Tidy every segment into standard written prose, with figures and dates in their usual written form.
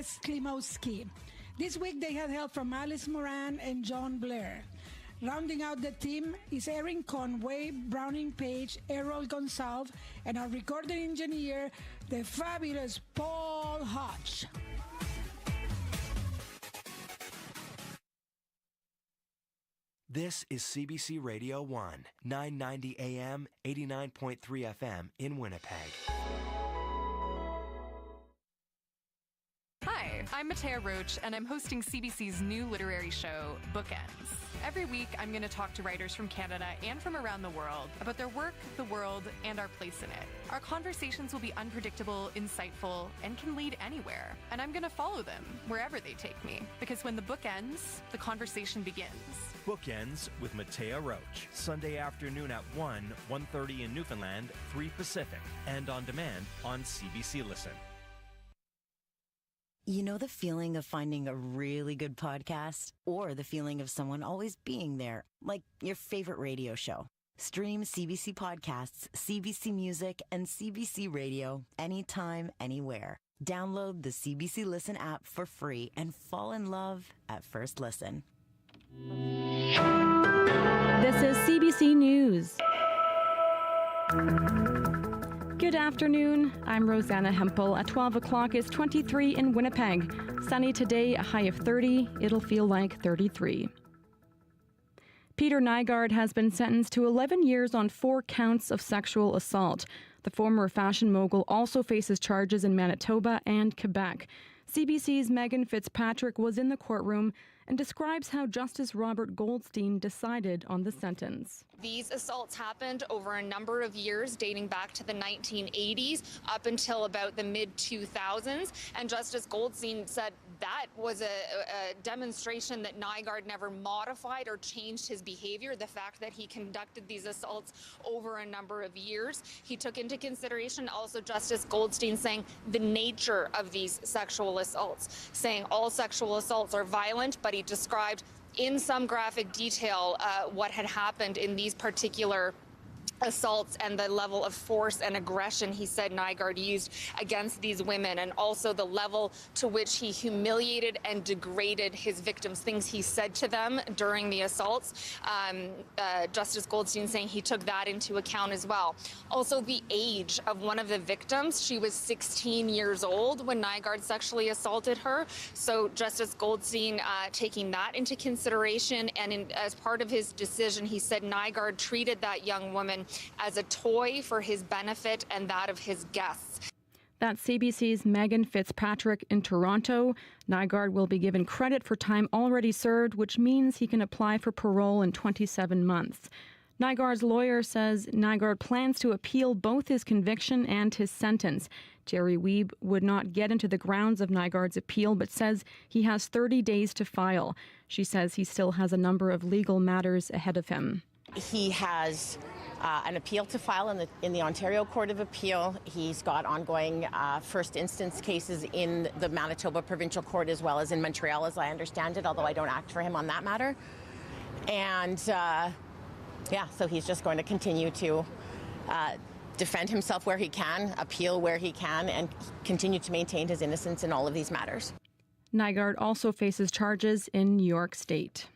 Wes Klimowski. This week they had help from Alice Moran and John Blair. Rounding out the team is Erin Conway, Browning Page, Errol Gonsalve, and our recording engineer, the fabulous Paul Hodge. This is CBC Radio 1, 990 AM, 89.3 FM in Winnipeg. Hi, I'm Matea Roach, and I'm hosting CBC's new literary show, Bookends. Every week, I'm going to talk to writers from Canada and from around the world about their work, the world, and our place in it. Our conversations will be unpredictable, insightful, and can lead anywhere. And I'm going to follow them wherever they take me, because when the book ends, the conversation begins. Bookends with Matea Roach, Sunday afternoon at 1:30 in Newfoundland, 3 Pacific, and on demand on CBC Listen. You know the feeling of finding a really good podcast? Or the feeling of someone always being there, like your favorite radio show? Stream CBC Podcasts, CBC Music, and CBC Radio anytime, anywhere. Download the CBC Listen app for free and fall in love at first listen. This is CBC News. Good afternoon. I'm Rosanna Hempel. At 12 o'clock is 23 in Winnipeg. Sunny today, a high of 30. It'll feel like 33. Peter Nygard has been sentenced to 11 years on 4 counts of sexual assault. The former fashion mogul also faces charges in Manitoba and Quebec. CBC's Megan Fitzpatrick was in the courtroom and describes how Justice Robert Goldstein decided on the sentence. These assaults happened over a number of years, dating back to the 1980s up until about the mid-2000s. And Justice Goldstein said that was a demonstration that Nygard never modified or changed his behavior, the fact that he conducted these assaults over a number of years. He took into consideration also Justice Goldstein saying the nature of these sexual assaults, saying all sexual assaults are violent, but he described in some graphic detail what had happened in these particular assaults and the level of force and aggression he said Nygard used against these women, and also the level to which he humiliated and degraded his victims, things he said to them during the assaults. Justice Goldstein saying he took that into account as well. Also the age of one of the victims. She was 16 years old when Nygard sexually assaulted her. So Justice Goldstein taking that into consideration, and as part of his decision, he said Nygard treated that young woman as a toy for his benefit and that of his guests. That's CBC's Megan Fitzpatrick in Toronto. Nygard will be given credit for time already served, which means he can apply for parole in 27 months. Nygard's lawyer says Nygard plans to appeal both his conviction and his sentence. Jerry Wiebe would not get into the grounds of Nygard's appeal, but says he has 30 days to file. She says he still has a number of legal matters ahead of him. He has an appeal to file in the Ontario Court of Appeal. He's got ongoing first instance cases in the Manitoba Provincial Court as well as in Montreal, as I understand it, although I don't act for him on that matter. And so he's just going to continue to defend himself where he can, appeal where he can, and continue to maintain his innocence in all of these matters. Nygard also faces charges in New York State.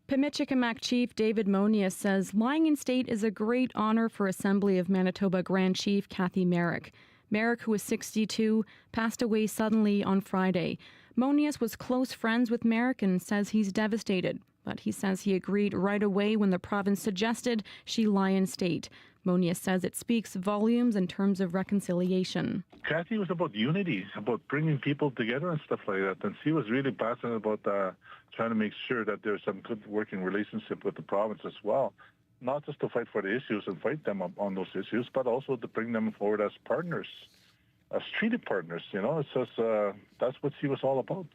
Pimicikamak Chief David Monius says lying in state is a great honour for Assembly of Manitoba Grand Chief Kathy Merrick. Merrick, who was 62, passed away suddenly on Friday. Monius was close friends with Merrick and says he's devastated, but he says he agreed right away when the province suggested she lie in state. Monius says it speaks volumes in terms of reconciliation. Kathy was about unity, about bringing people together and stuff like that. And she was really passionate about trying to make sure that there's some good working relationship with the province as well. Not just to fight for the issues and fight them on those issues, but also to bring them forward as partners, as treaty partners. You know, it's just that's what she was all about.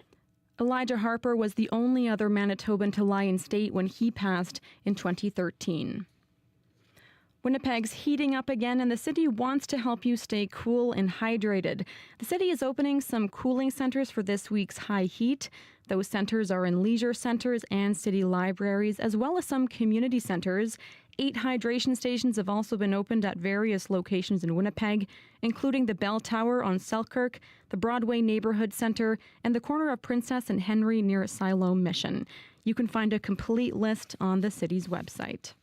Elijah Harper was the only other Manitoban to lie in state when he passed in 2013. Winnipeg's heating up again, and the city wants to help you stay cool and hydrated. The city is opening some cooling centers for this week's high heat. Those centers are in leisure centers and city libraries, as well as some community centers. 8 hydration stations have also been opened at various locations in Winnipeg, including the Bell Tower on Selkirk, the Broadway Neighborhood Centre, and the corner of Princess and Henry near Siloam Mission. You can find a complete list on the city's website.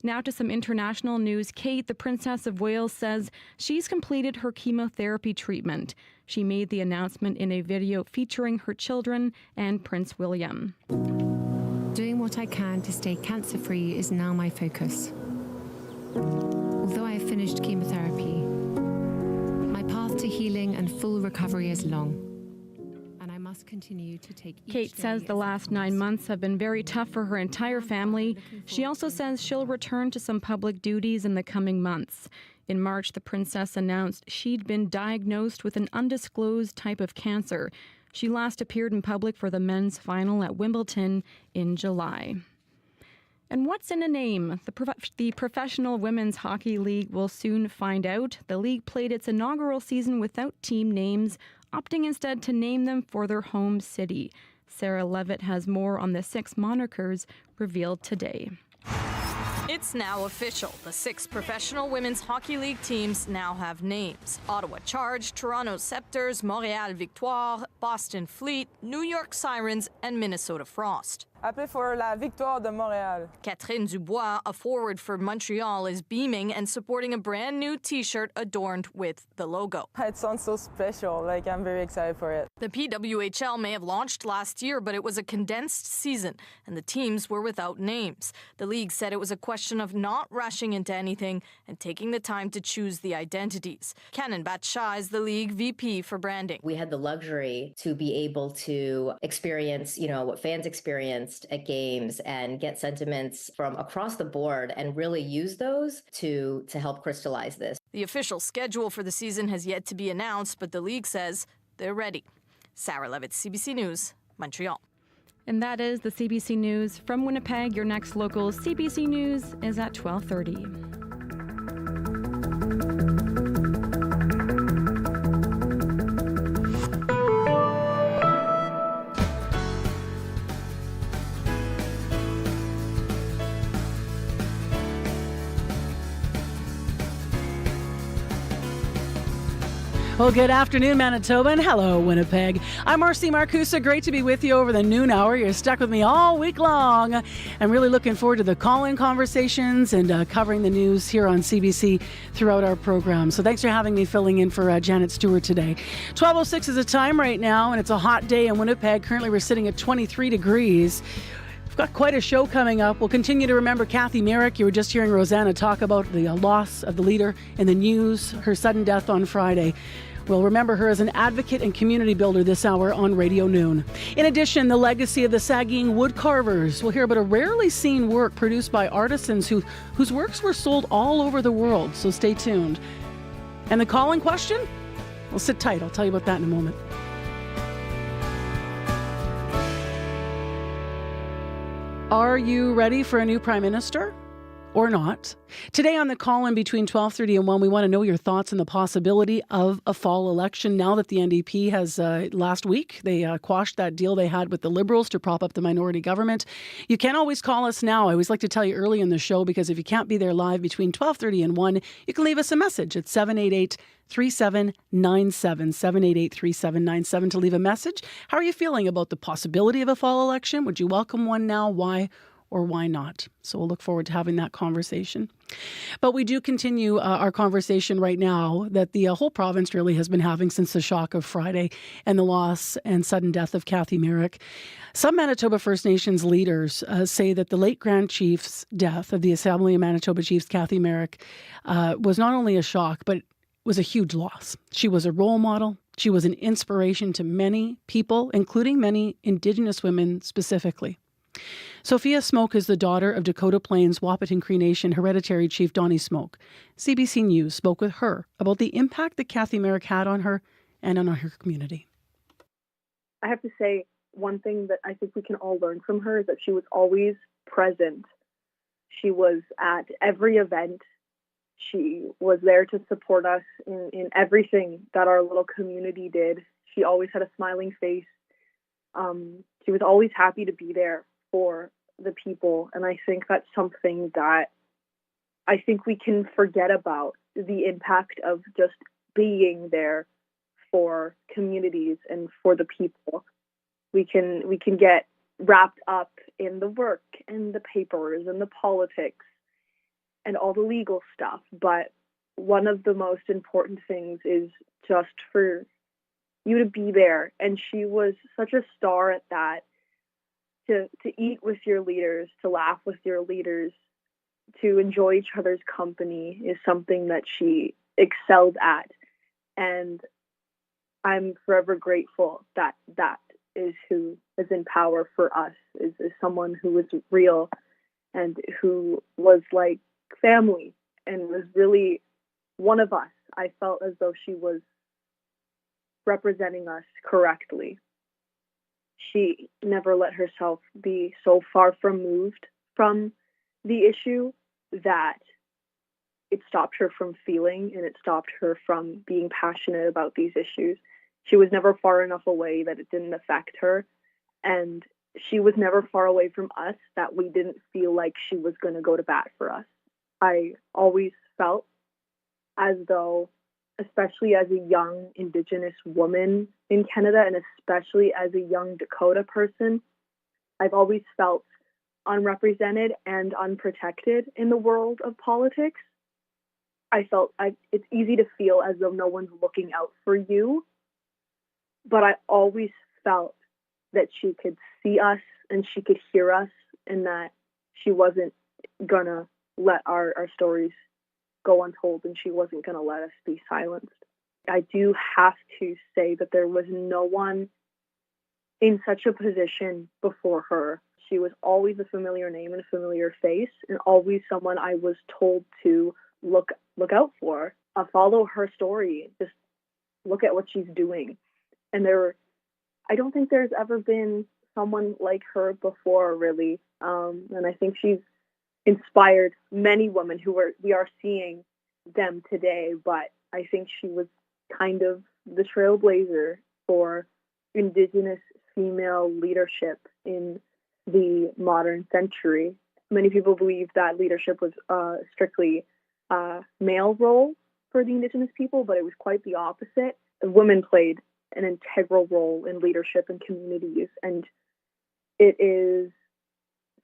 Now to some international news. Kate, the Princess of Wales, says she's completed her chemotherapy treatment. She made the announcement in a video featuring her children and Prince William. Doing what I can to stay cancer-free is now my focus. Although I have finished chemotherapy, my path to healing and full recovery is long. And I must continue to take each Kate says the last 9 months have been very tough for her entire family. She also says she'll return to some public duties in the coming months. In March, the princess announced she'd been diagnosed with an undisclosed type of cancer. She last appeared in public for the men's final at Wimbledon in July. And what's in a name? The Professional Women's Hockey League will soon find out. The league played its inaugural season without team names, opting instead to name them for their home city. Sarah Levitt has more on the 6 monikers revealed today. It's now official. The 6 Professional Women's Hockey League teams now have names. Ottawa Charge, Toronto Scepters, Montreal Victoire, Boston Fleet, New York Sirens, and Minnesota Frost. Appelé for la Victoire de Montréal. Catherine Dubois, a forward for Montreal, is beaming and supporting a brand new T-shirt adorned with the logo. It sounds so special, I'm very excited for it. The PWHL may have launched last year, but it was a condensed season, and the teams were without names. The league said it was a question of not rushing into anything and taking the time to choose the identities. Canon Bat-Shah is the league VP for branding. We had the luxury to be able to experience, what fans experienced at games and get sentiments from across the board and really use those to help crystallize this. The official schedule for the season has yet to be announced, but the league says they're ready. Sarah Levitt, CBC News, Montreal. And that is the CBC News. From Winnipeg, your next local CBC News is at 12:30. Well, good afternoon, Manitoba, and hello, Winnipeg. I'm Marcy Marcusa. Great to be with you over the noon hour. You're stuck with me all week long. I'm really looking forward to the call-in conversations and covering the news here on CBC throughout our program. So thanks for having me filling in for Janet Stewart today. 12:06 is the time right now, and it's a hot day in Winnipeg. Currently, we're sitting at 23 degrees. We've got quite a show coming up. We'll continue to remember Kathy Merrick. You were just hearing Rosanna talk about the loss of the leader in the news, her sudden death on Friday. We'll remember her as an advocate and community builder this hour on Radio Noon. In addition, the legacy of the Saugeen wood carvers. We'll hear about a rarely seen work produced by artisans whose works were sold all over the world, so stay tuned. And the call-in question? Well, sit tight. I'll tell you about that in a moment. Are you ready for a new Prime Minister? Or not? Today on the call-in between 12:30 and 1, we want to know your thoughts on the possibility of a fall election now that the NDP has, last week, they quashed that deal they had with the Liberals to prop up the minority government. You can always call us now. I always like to tell you early in the show, because if you can't be there live between 12:30 and 1, you can leave us a message at 788-3797, 788-3797 to leave a message. How are you feeling about the possibility of a fall election? Would you welcome one now? Why? Or why not? So we'll look forward to having that conversation. But we do continue our conversation right now that the whole province really has been having since the shock of Friday and the loss and sudden death of Kathy Merrick. Some Manitoba First Nations leaders say that the late Grand Chief's death of the Assembly of Manitoba Chiefs, Kathy Merrick, was not only a shock, but was a huge loss. She was a role model. She was an inspiration to many people, including many Indigenous women specifically. Sophia Smoke is the daughter of Dakota Plains Wahpeton Cree Nation hereditary chief Donnie Smoke. CBC News spoke with her about the impact that Kathy Merrick had on her and on her community. I have to say, one thing that I think we can all learn from her is that she was always present. She was at every event. She was there to support us in everything that our little community did. She always had a smiling face. She was always happy to be there for the people. And I think that's something that I think we can forget about, the impact of just being there for communities and for the people. We can get wrapped up in the work and the papers and the politics and all the legal stuff. But one of the most important things is just for you to be there. And she was such a star at that, to eat with your leaders, to laugh with your leaders, to enjoy each other's company is something that she excelled at. And I'm forever grateful that that is who is in power for us, is someone who was real and who was like family and was really one of us. I felt as though she was representing us correctly. She never let herself be so far removed from the issue that it stopped her from feeling and it stopped her from being passionate about these issues. She was never far enough away that it didn't affect her. And she was never far away from us that we didn't feel like she was going to go to bat for us. I always felt as though, especially as a young Indigenous woman in Canada, and especially as a young Dakota person, I've always felt unrepresented and unprotected in the world of politics. I felt it's easy to feel as though no one's looking out for you, but I always felt that she could see us and she could hear us, and that she wasn't gonna let our stories go untold, and she wasn't gonna let us be silenced. I do have to say that there was no one in such a position before her. She was always a familiar name and a familiar face, and always someone I was told to look out for. Follow her story. Just look at what she's doing. And I don't think there's ever been someone like her before, really. And I think she's inspired many women we are seeing them today. But I think she was kind of the trailblazer for Indigenous female leadership in the modern century. Many people believe that leadership was strictly a male role for the Indigenous people, but it was quite the opposite. Women played an integral role in leadership and communities, and it is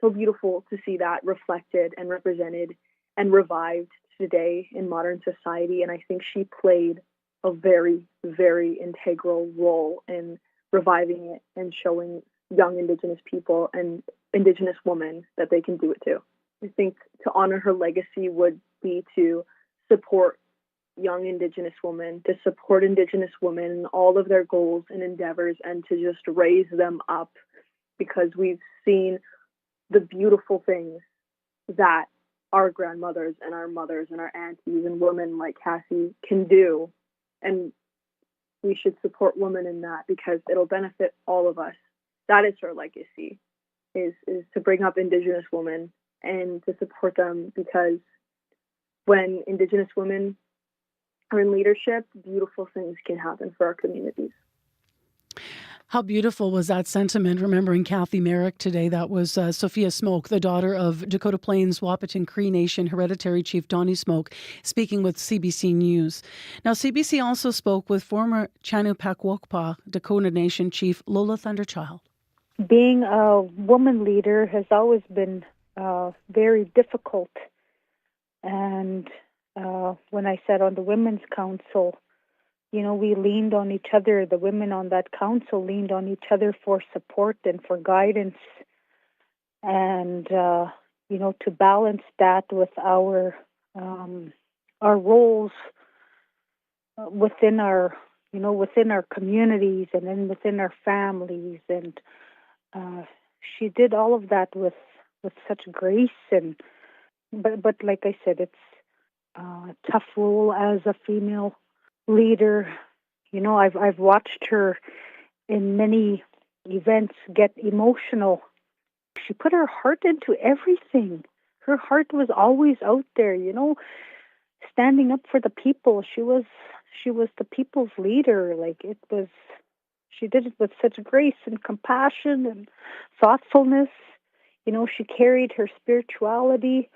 so beautiful to see that reflected and represented and revived today in modern society. And I think she played a very, very integral role in reviving it and showing young Indigenous people and Indigenous women that they can do it too. I think to honor her legacy would be to support young Indigenous women, to support Indigenous women in all of their goals and endeavors, and to just raise them up, because we've seen the beautiful things that our grandmothers and our mothers and our aunties and women like Cassie can do. And we should support women in that, because it'll benefit all of us. That is her legacy, is to bring up Indigenous women and to support them, because when Indigenous women are in leadership, beautiful things can happen for our communities. How beautiful was that sentiment, remembering Kathy Merrick today. That was Sophia Smoke, the daughter of Dakota Plains Wahpeton Cree Nation Hereditary Chief Donnie Smoke, speaking with CBC News. Now, CBC also spoke with former Chanupakwokpa Dakota Nation Chief Lola Thunderchild. Being a woman leader has always been very difficult. And when I sat on the Women's Council, we leaned on each other. The women on that council leaned on each other for support and for guidance. And, to balance that with our roles within our communities and then within our families. And she did all of that with such grace. But like I said, it's a tough role as a female leader. I've watched her in many events get emotional. She put her heart into everything. Her heart was always out there, standing up for the people. She was the people's leader. She did it with such grace and compassion and thoughtfulness. She carried her spirituality.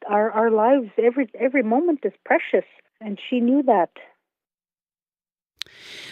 Our lives, every moment is precious, and she knew that.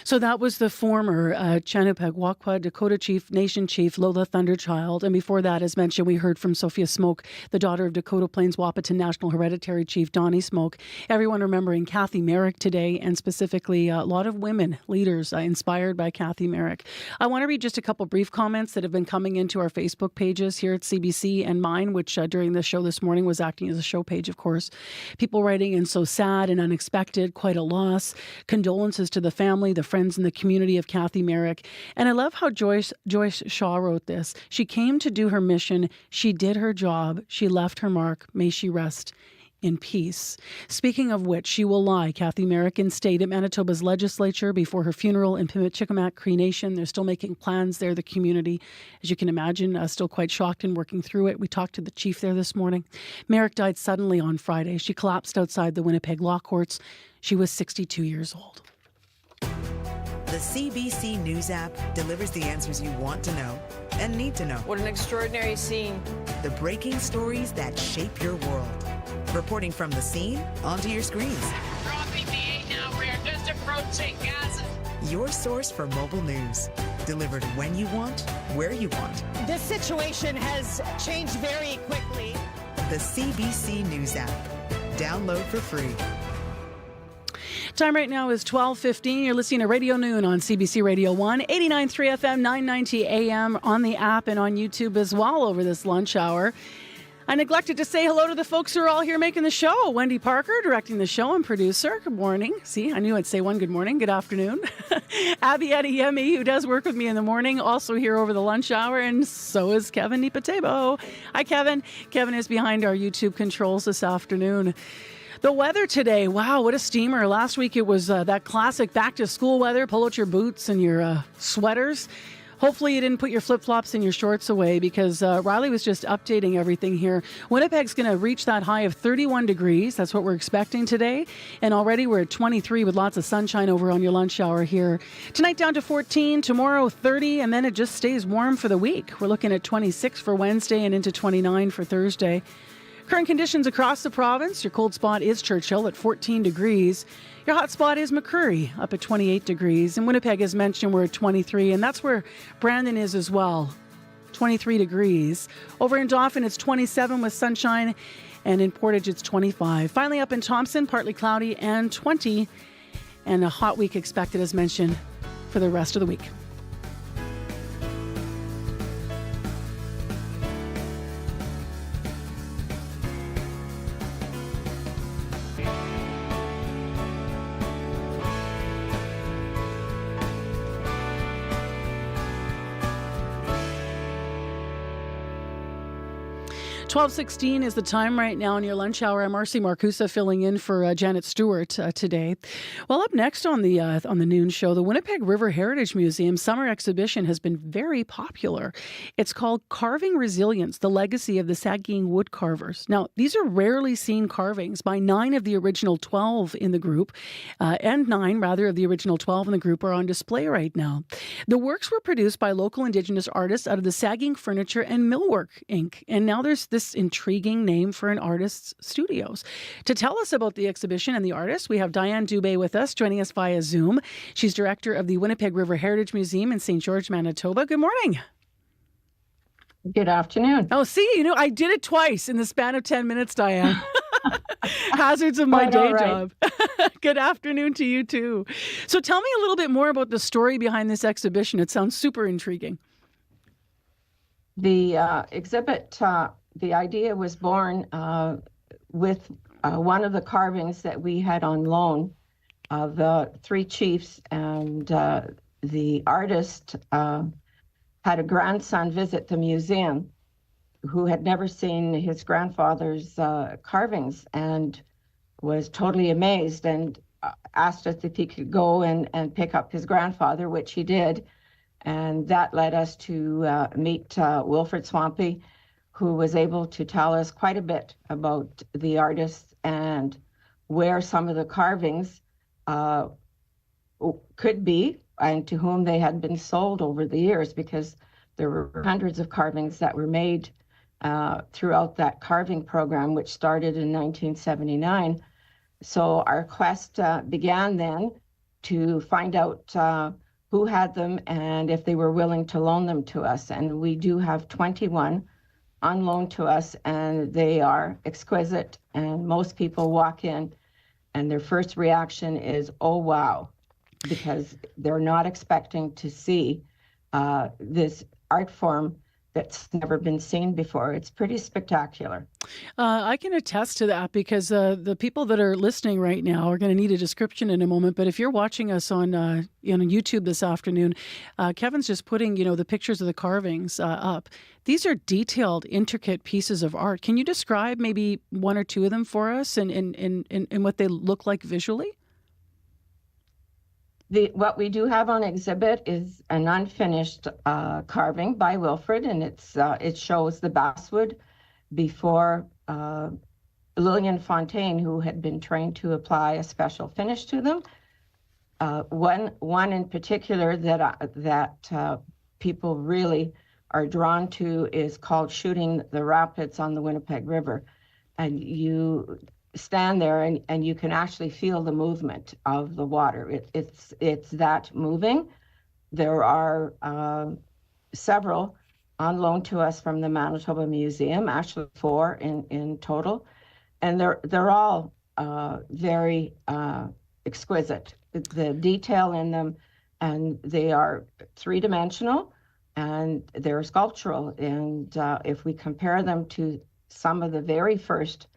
So that was the former Chanupeg-Wakwa Dakota Chief, Nation Chief Lola Thunderchild. And before that, as mentioned, we heard from Sophia Smoke, the daughter of Dakota Plains Wahpeton National Hereditary Chief Donnie Smoke. Everyone remembering Kathy Merrick today, and specifically a lot of women leaders inspired by Kathy Merrick. I want to read just a couple brief comments that have been coming into our Facebook pages here at CBC and mine, which during the show this morning was acting as a show page, of course. People writing in, so sad and unexpected, quite a loss. Condolences to the family, the friends in the community of Kathy Merrick. And I love how Joyce Shaw wrote this. She came to do her mission. She did her job. She left her mark. May she rest in peace. Speaking of which, she will lie. Kathy Merrick stayed at Manitoba's legislature before her funeral in Pimicikamak Cree Nation. They're still making plans there, the community. As you can imagine, still quite shocked and working through it. We talked to the chief there this morning. Merrick died suddenly on Friday. She collapsed outside the Winnipeg Law Courts. She was 62 years old. The CBC News app delivers the answers you want to know and need to know. What an extraordinary scene. The breaking stories that shape your world. Reporting from the scene onto your screens. Dropping the 8 now. We are just approaching Gaza. Your source for mobile news. Delivered when you want, where you want. This situation has changed very quickly. The CBC News app. Download for free. Time right now is 12:15. You're listening to Radio Noon on CBC Radio 1, 89.3 FM, 990 AM, on the app and on YouTube as well over this lunch hour. I neglected to say hello to the folks who are all here making the show. Wendy Parker, directing the show, and producer. Good morning. See, I knew I'd say one good morning. Good afternoon. Abby Adeyemi, who does work with me in the morning, also here over the lunch hour, and so is Kevin Nipatebo. Hi, Kevin. Kevin is behind our YouTube controls this afternoon. The weather today, wow, what a steamer. Last week it was that classic back-to-school weather. Pull out your boots and your sweaters. Hopefully you didn't put your flip-flops and your shorts away, because Riley was just updating everything here. Winnipeg's going to reach that high of 31 degrees. That's what we're expecting today. And already we're at 23 with lots of sunshine over on your lunch hour here. Tonight down to 14, tomorrow 30, and then it just stays warm for the week. We're looking at 26 for Wednesday and into 29 for Thursday. Current conditions across the province. Your cold spot is Churchill at 14 degrees. Your hot spot is McCurry up at 28 degrees. And Winnipeg, as mentioned, we're at 23. And that's where Brandon is as well, 23 degrees. Over in Dauphin, it's 27 with sunshine. And in Portage, it's 25. Finally up in Thompson, partly cloudy and 20. And a hot week expected, as mentioned, for the rest of the week. $12:16 is the time right now in your lunch hour. I'm Marcy Marcusa filling in for Janet Stewart today. Well, up next on the noon show, the Winnipeg River Heritage Museum summer exhibition has been very popular. It's called Carving Resilience, the Legacy of the Saugeen Wood Carvers. Now, these are rarely seen carvings by 9 of the original 12 in the group, and 9, rather, of the original 12 in the group are on display right now. The works were produced by local Indigenous artists out of the Saugeen Furniture and Millwork, Inc. And now there's this intriguing name for an artist's studios. To tell us about the exhibition and the artist, we have Diane Dubé with us, joining us via Zoom. She's director of the Winnipeg River Heritage Museum in St. George, Manitoba. Good morning. Good afternoon. Oh, see, I did it twice in the span of 10 minutes, Diane. Hazards of my day job. Good afternoon to you, too. So tell me a little bit more about the story behind this exhibition. It sounds super intriguing. The exhibit, the idea was born with one of the carvings that we had on loan of the 3 chiefs, and the artist had a grandson visit the museum who had never seen his grandfather's carvings and was totally amazed and asked us if he could go and pick up his grandfather, which he did. And that led us to meet Wilfred Swampy, who was able to tell us quite a bit about the artists and where some of the carvings could be and to whom they had been sold over the years, because there were hundreds of carvings that were made throughout that carving program, which started in 1979. So our quest began then to find out who had them and if they were willing to loan them to us. And we do have 21 on loan to us, and they are exquisite. And most people walk in and their first reaction is, oh, wow, because they're not expecting to see this art form that's never been seen before. It's pretty spectacular. I can attest to that because the people that are listening right now are going to need a description in a moment. But if you're watching us on YouTube this afternoon, Kevin's just putting the pictures of the carvings up. These are detailed, intricate pieces of art. Can you describe maybe one or two of them for us and what they look like visually? What we do have on exhibit is an unfinished carving by Wilfred, and it shows the basswood before Lillian Fontaine, who had been trained to apply a special finish to them. One in particular that people really are drawn to is called Shooting the Rapids on the Winnipeg River, and you stand there and you can actually feel the movement of the water. It's that moving. There are several on loan to us from the Manitoba Museum, actually 4 in total, and they're all very exquisite. The detail in them, and they are 3-dimensional and they're sculptural. And if we compare them to some of the very first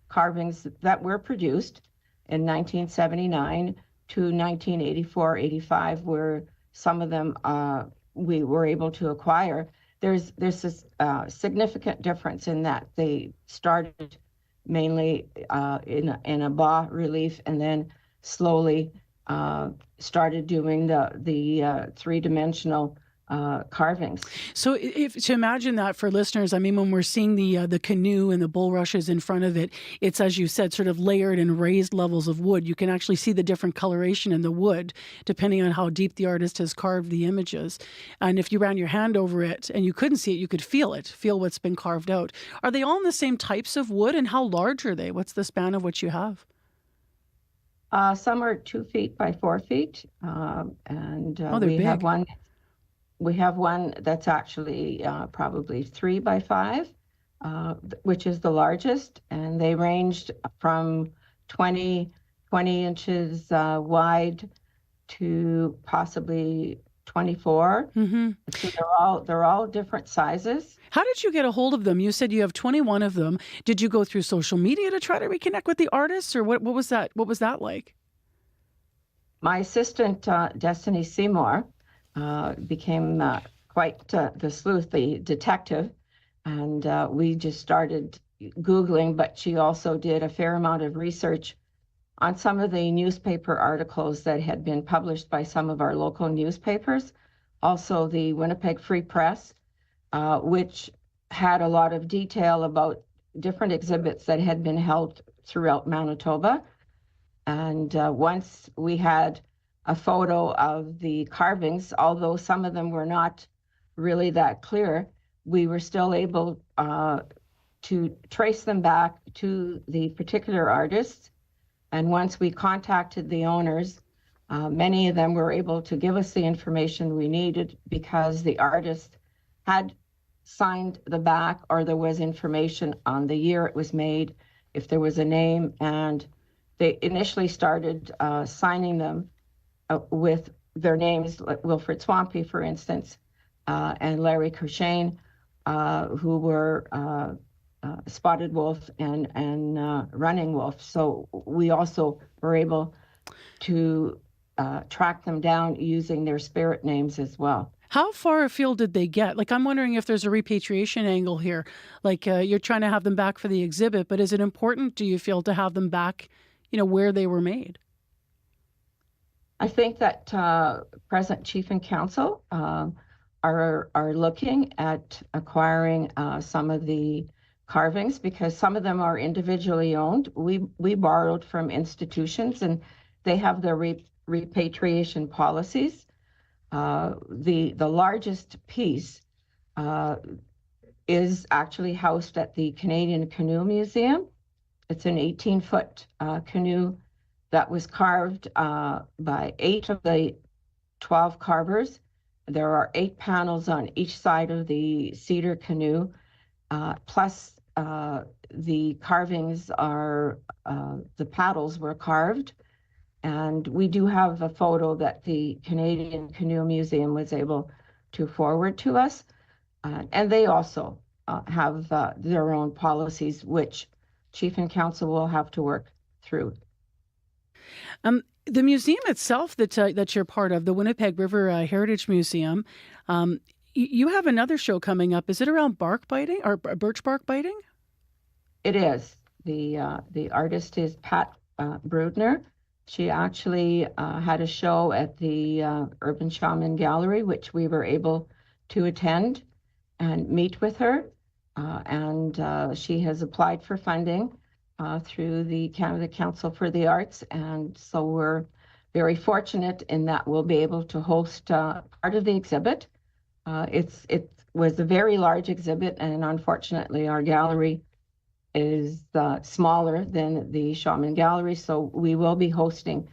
carvings that were produced in 1979 to 1984-85, where some of them we were able to acquire, there's this significant difference in that they started mainly in a bas relief and then slowly started doing the 3-dimensional carvings. So to imagine that for listeners, I mean, when we're seeing the canoe and the bulrushes in front of it, it's, as you said, sort of layered and raised levels of wood. You can actually see the different coloration in the wood depending on how deep the artist has carved the images. And if you ran your hand over it and you couldn't see it, you could feel what's been carved out. Are they all in the same types of wood, and how large are they? What's the span of what you have? Some are 2 feet by 4 feet, and they're big. We have one that's actually probably 3 by 5, which is the largest, and they ranged from 20 inches wide to possibly 24. Mm-hmm. So they're all different sizes. How did you get a hold of them? You said you have 21 of them. Did you go through social media to try to reconnect with the artists, or what was that? What was that like? My assistant, Destiny Seymour, became quite the sleuth, the detective, and we just started Googling, but she also did a fair amount of research on some of the newspaper articles that had been published by some of our local newspapers, also the Winnipeg Free Press, which had a lot of detail about different exhibits that had been held throughout Manitoba. And once we had a photo of the carvings, although some of them were not really that clear, we were still able to trace them back to the particular artists. And once we contacted the owners, many of them were able to give us the information we needed because the artist had signed the back, or there was information on the year it was made, if there was a name, and they initially started signing them with their names, like Wilfred Swampy, for instance, and Larry Kershane, who were Spotted Wolf and Running Wolf. So we also were able to track them down using their spirit names as well. How far afield did they get? Like, I'm wondering if there's a repatriation angle here. Like, you're trying to have them back for the exhibit, but is it important, do you feel, to have them back, where they were made? I think that present chief and council are looking at acquiring some of the carvings because some of them are individually owned. We borrowed from institutions and they have their repatriation policies. The largest piece is actually housed at the Canadian Canoe Museum. It's an 18-foot canoe that was carved by 8 of the 12 carvers. There are 8 panels on each side of the cedar canoe, plus the carvings are, the paddles were carved. And we do have a photo that the Canadian Canoe Museum was able to forward to us. And they also have their own policies, which Chief and Council will have to work through. The museum itself that you're part of, the Winnipeg River Heritage Museum, you have another show coming up. Is it around bark biting or birch bark biting? It is. The artist is Pat Brudner. She actually had a show at the Urban Shaman Gallery, which we were able to attend and meet with her. And she has applied for funding through the Canada Council for the Arts. And so we're very fortunate in that we'll be able to host part of the exhibit. It was a very large exhibit, and unfortunately our gallery is smaller than the Shaman Gallery, so we will be hosting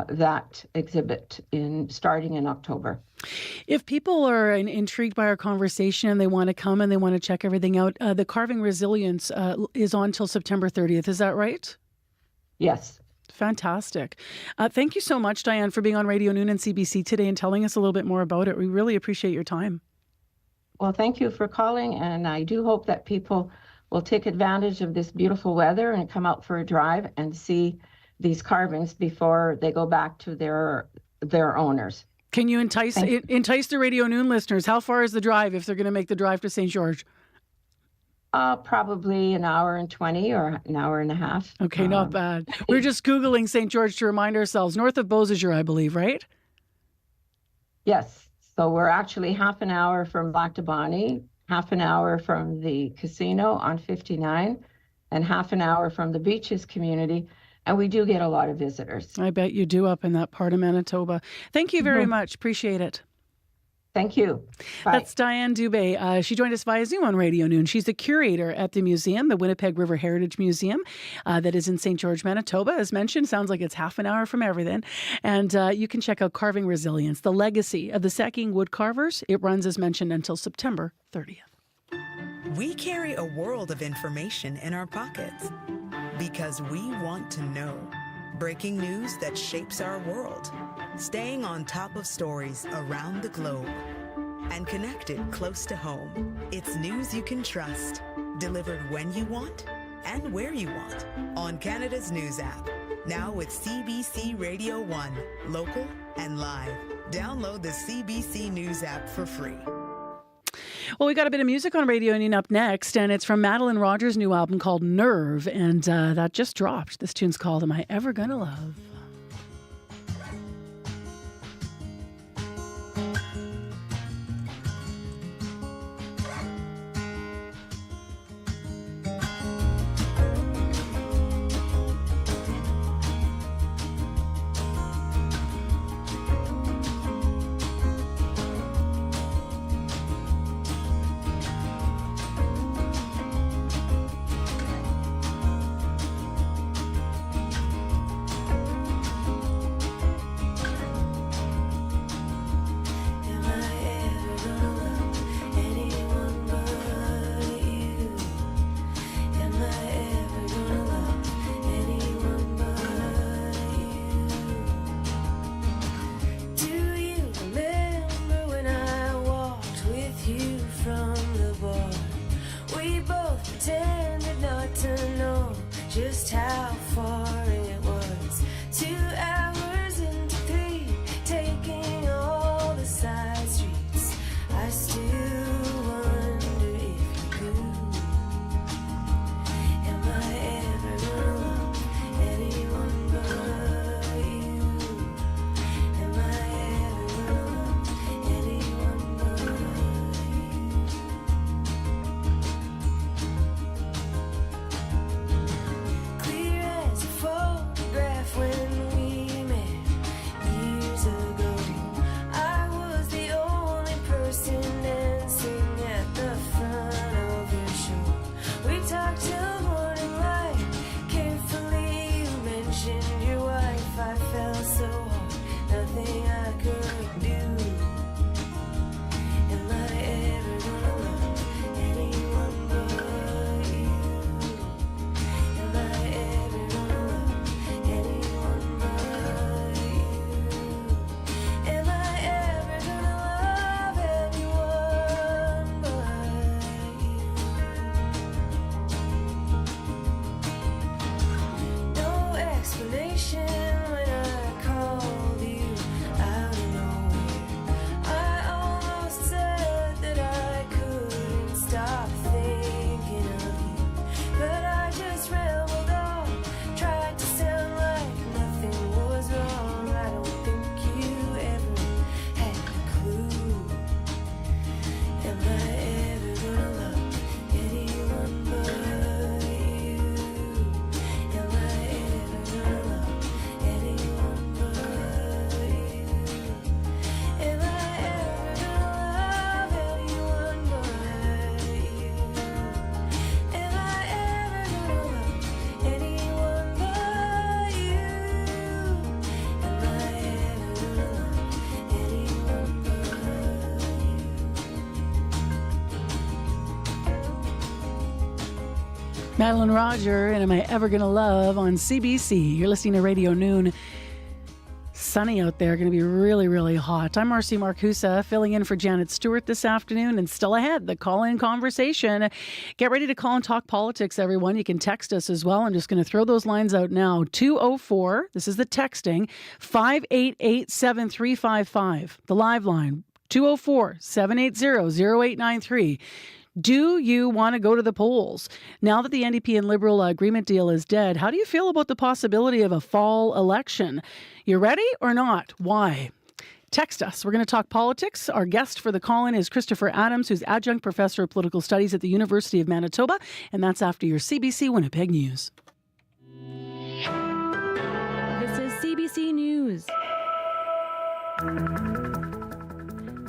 that exhibit starting in October. If people are intrigued by our conversation and they want to come and they want to check everything out, the Carving Resilience is on till September 30th. Is that right? Yes. Fantastic. Thank you so much, Diane, for being on Radio Noon and CBC today and telling us a little bit more about it. We really appreciate your time. Well, thank you for calling, and I do hope that people will take advantage of this beautiful weather and come out for a drive and see these carvings before they go back to their owners. Can you entice the Radio Noon listeners? How far is the drive if they're going to make the drive to St. George? Probably an hour and 20 or an hour and a half. Okay, not bad. We're just Googling St. George to remind ourselves. North of Beausejour, I believe, right? Yes. So we're actually half an hour from Lac du Bonnet, half an hour from the casino on 59, and half an hour from the beaches community. And we do get a lot of visitors. I bet you do up in that part of Manitoba. Thank you very much. Appreciate it. Thank you. Bye. That's Diane Dubé. She joined us via Zoom on Radio Noon. She's the curator at the museum, the Winnipeg River Heritage Museum, that is in St. George, Manitoba. As mentioned, sounds like it's half an hour from everything. And you can check out Carving Resilience, the legacy of the Sacking wood carvers. It runs, as mentioned, until September 30th. We carry a world of information in our pockets because we want to know. Breaking news that shapes our world. Staying on top of stories around the globe. And connected close to home. It's news you can trust. Delivered when you want and where you want. On Canada's News app. Now with CBC Radio 1. Local and live. Download the CBC News app for free. Well, we got a bit of music on Radio Noon up next, and it's from Madeline Rogers' new album called Nerve, and that just dropped. This tune's called Am I Ever Gonna Love? Madeline Roger and Am I Ever Gonna Love on CBC. You're listening to Radio Noon. Sunny out there, going to be really, really hot. I'm Marcy Marcusa, filling in for Janet Stewart this afternoon, and still ahead, the call-in conversation. Get ready to call and talk politics, everyone. You can text us as well. I'm just going to throw those lines out now. 204, this is the texting, 588-7355. The live line, 204-780-0893. Do you want to go to the polls? Now that the NDP and Liberal agreement deal is dead, how do you feel about the possibility of a fall election? You ready or not? Why? Text us. We're going to talk politics. Our guest for the call-in is Christopher Adams, who's adjunct professor of political studies at the University of Manitoba, and that's after your CBC Winnipeg News. This is CBC News.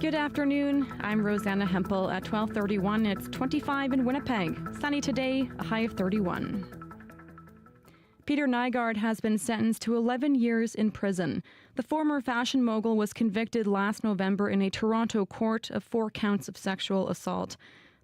Good afternoon. I'm Rosanna Hempel at 12:31. It's 25 in Winnipeg. Sunny today, a high of 31. Peter Nygard has been sentenced to 11 years in prison. The former fashion mogul was convicted last November in a Toronto court of 4 counts of sexual assault.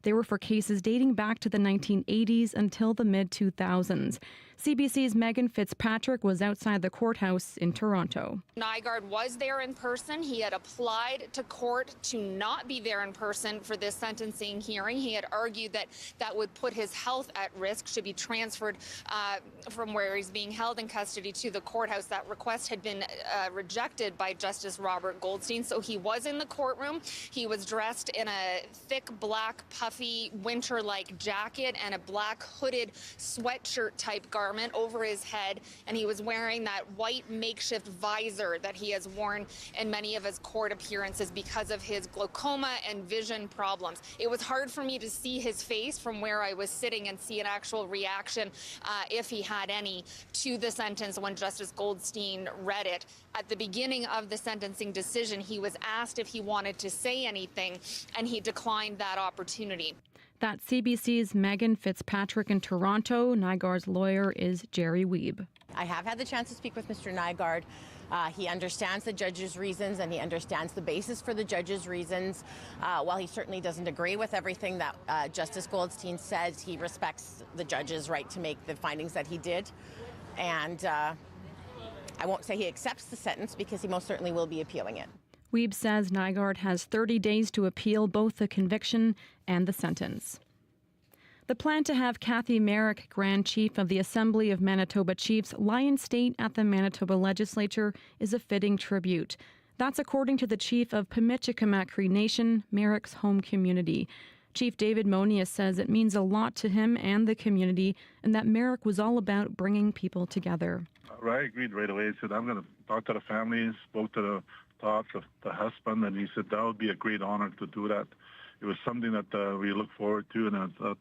They were for cases dating back to the 1980s until the mid-2000s. CBC's Megan Fitzpatrick was outside the courthouse in Toronto. Nygard was there in person. He had applied to court to not be there in person for this sentencing hearing. He had argued that that would put his health at risk, should be transferred from where he's being held in custody to the courthouse. That request had been rejected by Justice Robert Goldstein. So he was in the courtroom. He was dressed in a thick, black, puffy, winter-like jacket and a black hooded sweatshirt-type garment over his head, and he was wearing that white makeshift visor that he has worn in many of his court appearances because of his glaucoma and vision problems. It was hard for me to see his face from where I was sitting and see an actual reaction, if he had any, to the sentence when Justice Goldstein read it. At the beginning of the sentencing decision, he was asked if he wanted to say anything, and he declined that opportunity. That's CBC's Megan Fitzpatrick in Toronto. Nygard's lawyer is Jerry Wiebe. I have had the chance to speak with Mr. Nygard. He understands the judge's reasons and he understands the basis for the judge's reasons. While he certainly doesn't agree with everything that Justice Goldstein says, he respects the judge's right to make the findings that he did. And I won't say he accepts the sentence because he most certainly will be appealing it. Wiebe says Nygard has 30 days to appeal both the conviction and the sentence. The plan to have Kathy Merrick, Grand Chief of the Assembly of Manitoba Chiefs, lie in state at the Manitoba Legislature is a fitting tribute. That's according to the chief of Pimichikamak Cree Nation, Merrick's home community. Chief David Monius says it means a lot to him and the community, and that Merrick was all about bringing people together. I agreed right away. He said, I'm going to talk to the family, spoke to the thoughts of the husband, and he said that would be a great honor to do that. It was something that we look forward to, and I thought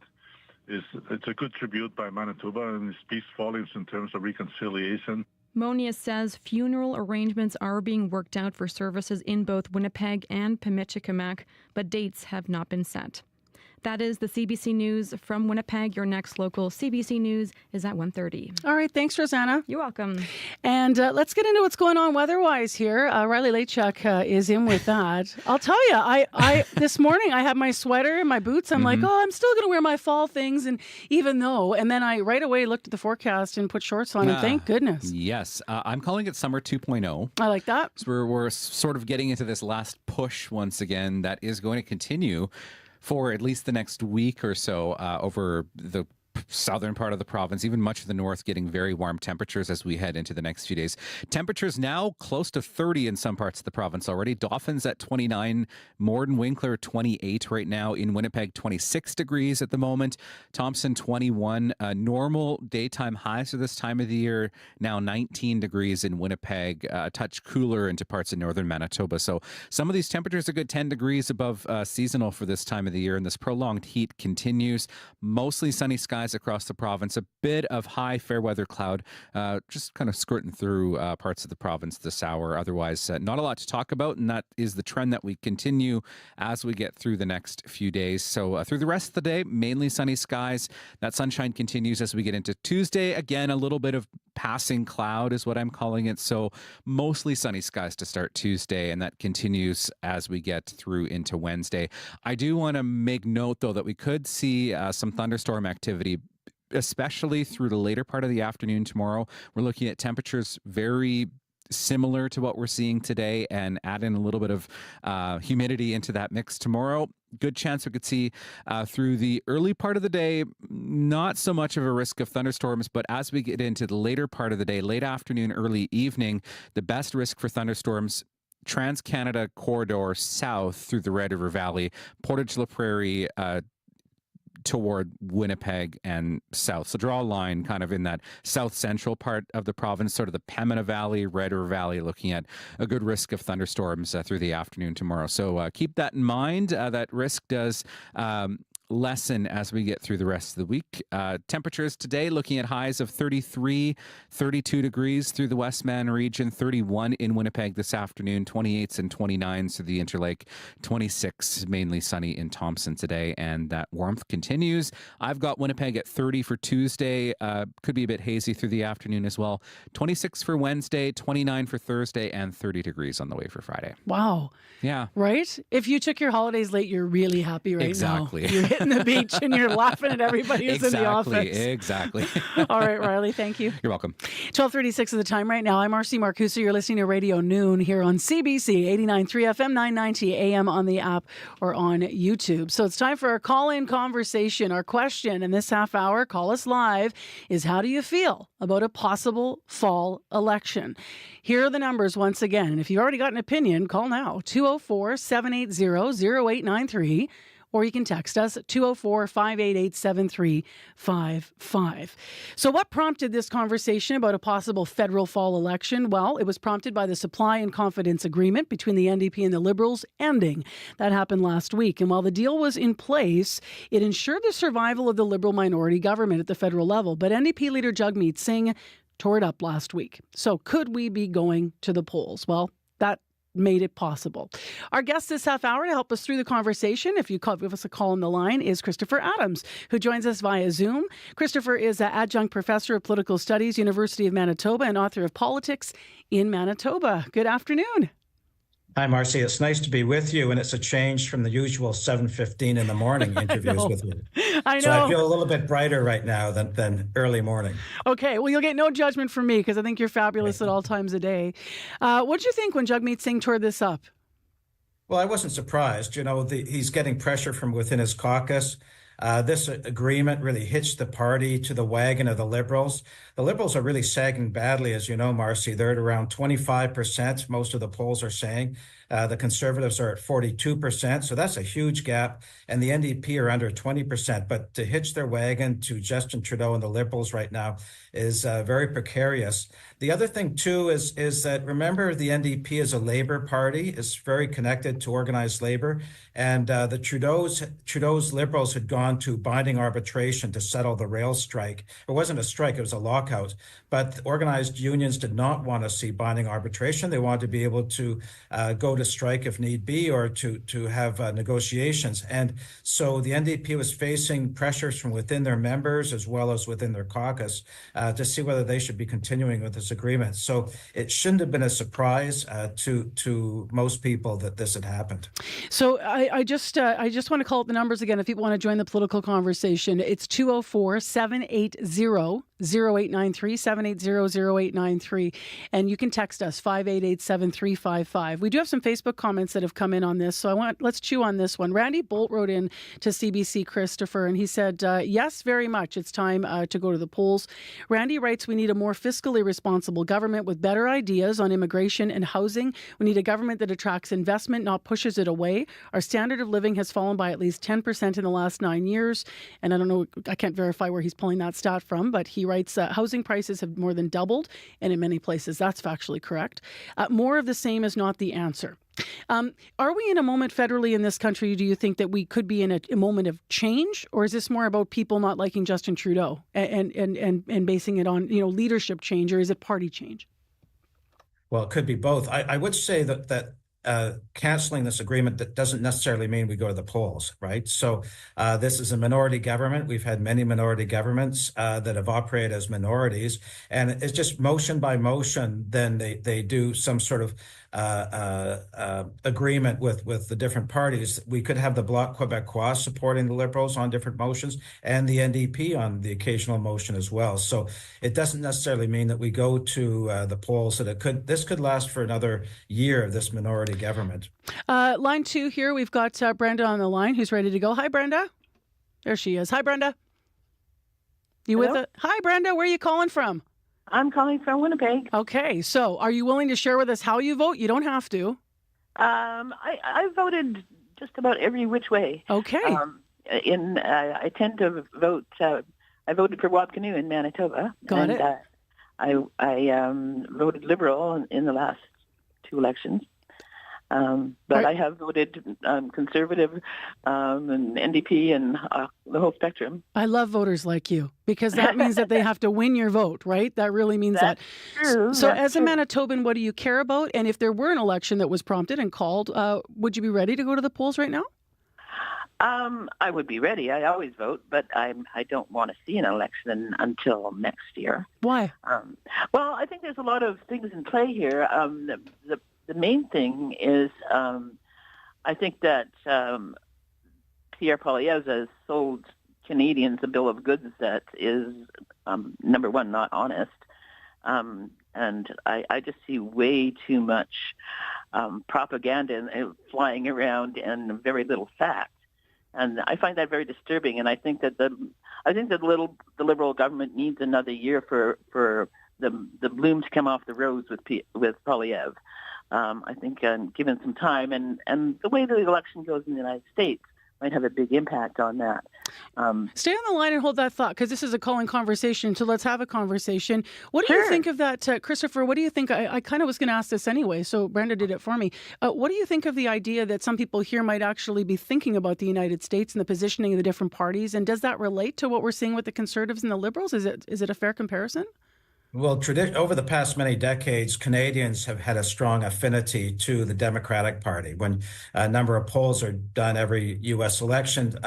it's a good tribute by Manitoba, and it speaks volumes in terms of reconciliation. Monius says funeral arrangements are being worked out for services in both Winnipeg and Pimichikamak, but dates have not been set. That is the CBC News from Winnipeg. Your next local CBC News is at 1:30. All right. Thanks, Rosanna. You're welcome. And let's get into what's going on weather-wise here. Riley Lachuk is in with that. I'll tell you, I this morning I had my sweater and my boots. I'm like, I'm still going to wear my fall things. And then I right away looked at the forecast and put shorts on. And thank goodness. Yes. I'm calling it summer 2.0. I like that. So we're sort of getting into this last push once again that is going to continue for at least the next week or so over the southern part of the province, even much of the north, getting very warm temperatures as we head into the next few days. Temperatures now close to 30 in some parts of the province already. Dauphin's at 29, Morden Winkler 28 right now. In Winnipeg, 26 degrees at the moment. Thompson 21. Normal daytime highs for this time of the year, now 19 degrees in Winnipeg, a touch cooler into parts of northern Manitoba. So some of these temperatures are good, 10 degrees above seasonal for this time of the year, and this prolonged heat continues. Mostly sunny skies across the province, a bit of high fair weather cloud just kind of skirting through parts of the province this hour. Otherwise, not a lot to talk about, and that is the trend that we continue as we get through the next few days. So through the rest of the day, mainly sunny skies. That sunshine continues as we get into Tuesday. Again, a little bit of passing cloud is what I'm calling it. So mostly sunny skies to start Tuesday, and that continues as we get through into Wednesday. I do want to make note, though, that we could see some thunderstorm activity especially through the later part of the afternoon tomorrow. We're looking at temperatures very similar to what we're seeing today, and add in a little bit of humidity into that mix tomorrow. Good chance we could see through the early part of the day, not so much of a risk of thunderstorms, but as we get into the later part of the day, late afternoon, early evening, the best risk for thunderstorms, Trans-Canada Corridor south through the Red River Valley, Portage-La Prairie, toward Winnipeg and south. So draw a line kind of in that south central part of the province, sort of the Pembina Valley, Red River Valley, looking at a good risk of thunderstorms through the afternoon tomorrow. So keep that in mind. That risk does lessen as we get through the rest of the week. Temperatures today looking at highs of 33, 32 degrees through the Westman region, 31 in Winnipeg this afternoon, 28s and 29s through the Interlake, 26 mainly sunny in Thompson today, and that warmth continues. I've got Winnipeg at 30 for Tuesday. Could be a bit hazy through the afternoon as well. 26 for Wednesday, 29 for Thursday, and 30 degrees on the way for Friday. Wow. Yeah. Right? If you took your holidays late, you're really happy right exactly. now. You're hitting the beach and you're laughing at everybody who's in the office. Exactly. All right, Riley, thank you. You're welcome. 12:36 of the time right now. I'm Marcy Marcusa. You're listening to Radio Noon here on CBC 89.3 FM, 990 AM on the app or on YouTube. So it's time for our call-in conversation. Our question in this half hour, call us live, is how do you feel about a possible fall election? Here are the numbers once again. And if you've already got an opinion, call now. 204-780-0893. Or you can text us at 204-588-7355. So what prompted this conversation about a possible federal fall election? Well, it was prompted by the supply and confidence agreement between the NDP and the Liberals ending. That happened last week. And while the deal was in place, it ensured the survival of the Liberal minority government at the federal level. But NDP leader Jagmeet Singh tore it up last week. So could we be going to the polls? Well, that made it possible. Our guest this half hour to help us through the conversation, if you give us a call on the line, is Christopher Adams, who joins us via Zoom. Christopher is an adjunct professor of political studies, University of Manitoba, and author of Politics in Manitoba. Good afternoon. Hi, Marcy. It's nice to be with you, and it's a change from the usual 7:15 in the morning interviews with you. I know. So I feel a little bit brighter right now than early morning. Okay, well, you'll get no judgment from me because I think you're fabulous at all times of day. What did you think when Jagmeet Singh tore this up? Well, I wasn't surprised. You know, he's getting pressure from within his caucus. This agreement really hitched the party to the wagon of the Liberals. The Liberals are really sagging badly, as you know, Marcy. They're at around 25%, most of the polls are saying. The Conservatives are at 42%, so that's a huge gap. And the NDP are under 20%. But to hitch their wagon to Justin Trudeau and the Liberals right now is very precarious. The other thing, too, is that, remember, the NDP is a Labour party, is very connected to organized labor. And the Trudeau's Liberals had gone to binding arbitration to settle the rail strike. It wasn't a strike, it was a lockout. But organized unions did not want to see binding arbitration. They wanted to be able to go to strike if need be, or to have negotiations. And so the NDP was facing pressures from within their members as well as within their caucus to see whether they should be continuing with this agreement. So it shouldn't have been a surprise to most people that this had happened. So I just want to call up the numbers again if people want to join the political conversation. It's 204-780-0893, 780-0893, and you can text us 588-7355. We do have some Facebook comments that have come in on this, so let's chew on this one. Randy Bolt wrote in to CBC Christopher, and he said, yes, very much. It's time to go to the polls. Randy writes, we need a more fiscally responsible government with better ideas on immigration and housing. We need a government that attracts investment, not pushes it away. Our standard of living has fallen by at least 10% in the last 9 years. And I don't know, I can't verify where he's pulling that stat from, but he writes, housing prices have more than doubled. And in many places, that's factually correct. More of the same is not the answer. Are we in a moment federally in this country, do you think, that we could be in a moment of change? Or is this more about people not liking Justin Trudeau and basing it on, leadership change, or is it party change? Well, it could be both. I would say that canceling this agreement, that doesn't necessarily mean we go to the polls, right? So this is a minority government. We've had many minority governments that have operated as minorities, and it's just motion by motion. Then they do some sort of agreement with the different parties. We could have the Bloc Québécois supporting the Liberals on different motions and the NDP on the occasional motion as well. So it doesn't necessarily mean that we go to the polls. That this could last for another year of this minority government. Line 2 here, we've got Brenda on the line who's ready to go. Hi, Brenda. There she is. Hi, Brenda. You Hello? with it? Hi, Brenda. Where are you calling from? I'm calling from Winnipeg. Okay, so are you willing to share with us how you vote? You don't have to. I voted just about every which way. Okay. I tend to vote. I voted for Wabigoonoo in Manitoba. Got it. I voted Liberal in the last 2 elections. But I have voted Conservative and NDP and the whole spectrum. I love voters like you because that means that they have to win your vote, right? That really means That's true. So That's as a true. Manitoban, what do you care about? And if there were an election that was prompted and called, would you be ready to go to the polls right now? I would be ready. I always vote, but I don't want to see an election until next year. Why? Well, I think there's a lot of things in play here. The main thing is I think that Pierre Poilievre has sold Canadians a bill of goods that is, number one, not honest. And I just see way too much propaganda flying around and very little fact. And I find that very disturbing. And I think that the Liberal government needs another year for the bloom to come off the rose with Poilievre. I think given some time and the way the election goes in the United States might have a big impact on that. Stay on the line and hold that thought because this is a call-in conversation, so let's have a conversation. What do you think of that, Christopher? What do you think? I kind of was going to ask this anyway, so Brenda did it for me. What do you think of the idea that some people here might actually be thinking about the United States and the positioning of the different parties, and does that relate to what we're seeing with the Conservatives and the Liberals? Is it a fair comparison? Well, over the past many decades, Canadians have had a strong affinity to the Democratic Party. When a number of polls are done every U.S. election,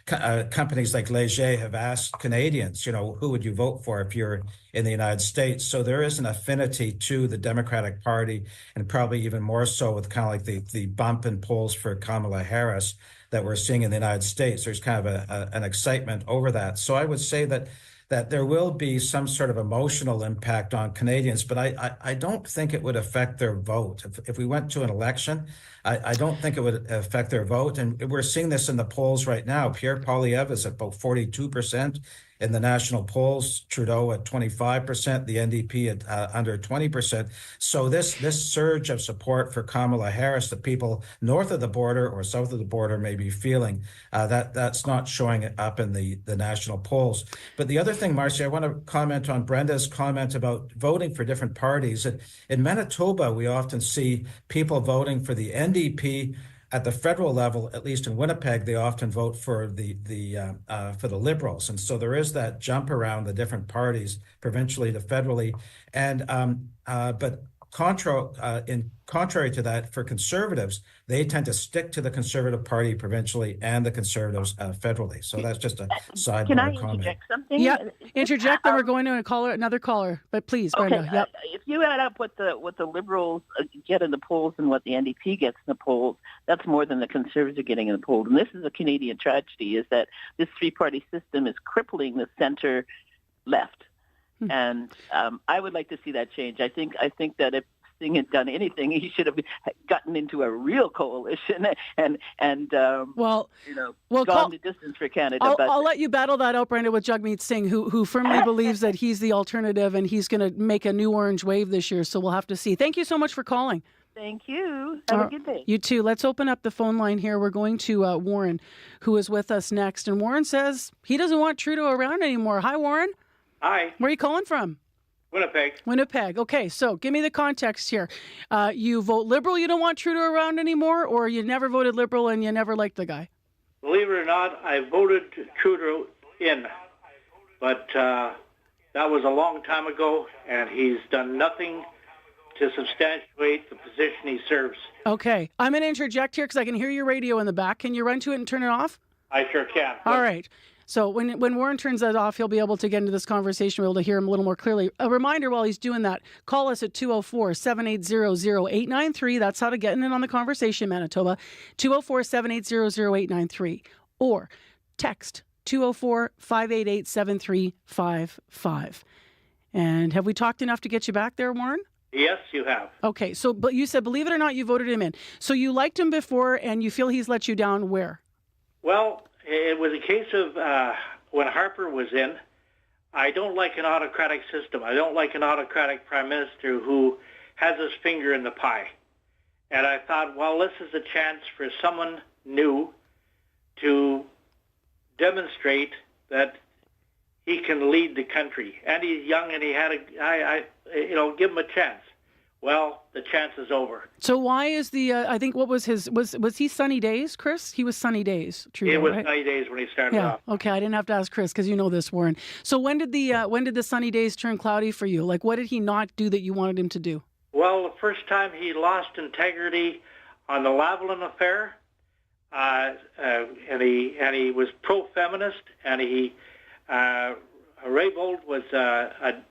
companies like Leger have asked Canadians, who would you vote for if you're in the United States? So there is an affinity to the Democratic Party, and probably even more so with kind of like the bump in polls for Kamala Harris that we're seeing in the United States. There's kind of an excitement over that. So I would say that there will be some sort of emotional impact on Canadians, but I don't think it would affect their vote. If we went to an election, I don't think it would affect their vote. And we're seeing this in the polls right now. Pierre Poilievre is at about 42% in the national polls, Trudeau at 25%, the NDP at under 20%. So this surge of support for Kamala Harris that people north of the border or south of the border may be feeling, that's not showing up in the national polls. But the other thing, Marcy, I want to comment on Brenda's comment about voting for different parties. In Manitoba, we often see people voting for the NDP. At the federal level, at least in Winnipeg, they often vote for the Liberals, and so there is that jump around the different parties, provincially to federally, and but contrary to that, for Conservatives, they tend to stick to the Conservative Party provincially and the Conservatives federally. So that's just a sidebar Can I comment. interject something? Yeah, interject. Then we're going to another caller. But please, Brenda. Okay, Yep. if you add up what the Liberals get in the polls and what the NDP gets in the polls, that's more than the Conservatives are getting in the polls. And this is a Canadian tragedy: is that this three-party system is crippling the center left. And I would like to see that change. I think that if Singh had done anything, he should have gotten into a real coalition and gone the distance for Canada. I'll let you battle that out, Brenda, with Jagmeet Singh, who firmly believes that he's the alternative and he's going to make a new orange wave this year. So we'll have to see. Thank you so much for calling. Thank you. Have a good day. You too. Let's open up the phone line here. We're going to Warren, who is with us next. And Warren says he doesn't want Trudeau around anymore. Hi, Warren. Hi. Where are you calling from? Winnipeg. Okay, so give me the context here. You vote Liberal, you don't want Trudeau around anymore, or you never voted Liberal and you never liked the guy? Believe it or not, I voted Trudeau in, but that was a long time ago, and he's done nothing to substantiate the position he serves. Okay, I'm going to interject here because I can hear your radio in the back. Can you run to it and turn it off? I sure can. All right. So when Warren turns that off, he'll be able to get into this conversation. We'll be able to hear him a little more clearly. A reminder while he's doing that, call us at 204-780-0893. That's how to get in on the conversation, Manitoba. 204-780-0893. Or text 204-588-7355. And have we talked enough to get you back there, Warren? Yes, you have. Okay, so but you said, believe it or not, you voted him in. So you liked him before, and you feel he's let you down where? Well, it was a case of when Harper was in, I don't like an autocratic system. I don't like an autocratic prime minister who has his finger in the pie. And I thought, well, this is a chance for someone new to demonstrate that he can lead the country. And he's young, and he had give him a chance. Well, the chance is over. So why is the, I think what was his, was he Sunny Days, Chris? He was Sunny Days. Trudeau, it was right? Sunny Days when he started off. Okay, I didn't have to ask Chris because you know this, Warren. So when did the Sunny Days turn cloudy for you? Like, what did he not do that you wanted him to do? Well, the first time he lost integrity on the Lavalin affair, and he was pro-feminist, and Raybould was a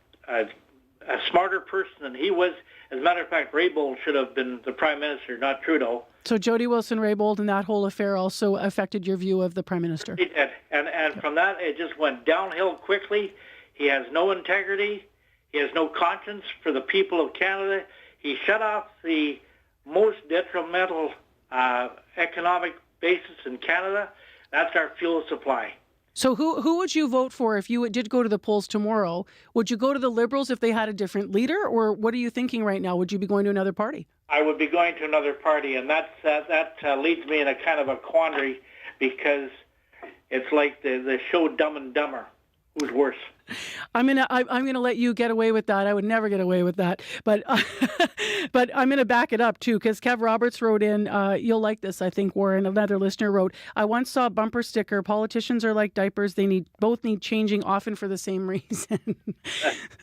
smarter person than he was. As a matter of fact, Raybould should have been the prime minister, not Trudeau. So Jody Wilson-Raybould and that whole affair also affected your view of the prime minister? It did. And from that, it just went downhill quickly. He has no integrity. He has no conscience for the people of Canada. He shut off the most detrimental economic basis in Canada. That's our fuel supply. So who would you vote for if you did go to the polls tomorrow? Would you go to the Liberals if they had a different leader, or what are you thinking right now? Would you be going to another party? I would be going to another party, and that leads me in a kind of a quandary, because it's like the show Dumb and Dumber. Who's worse? I'm gonna let you get away with that. I would never get away with that, but but I'm gonna back it up too, because Kev Roberts wrote in. You'll like this, I think. Warren, another listener, wrote, "I once saw a bumper sticker. Politicians are like diapers. They both need changing, often for the same reason."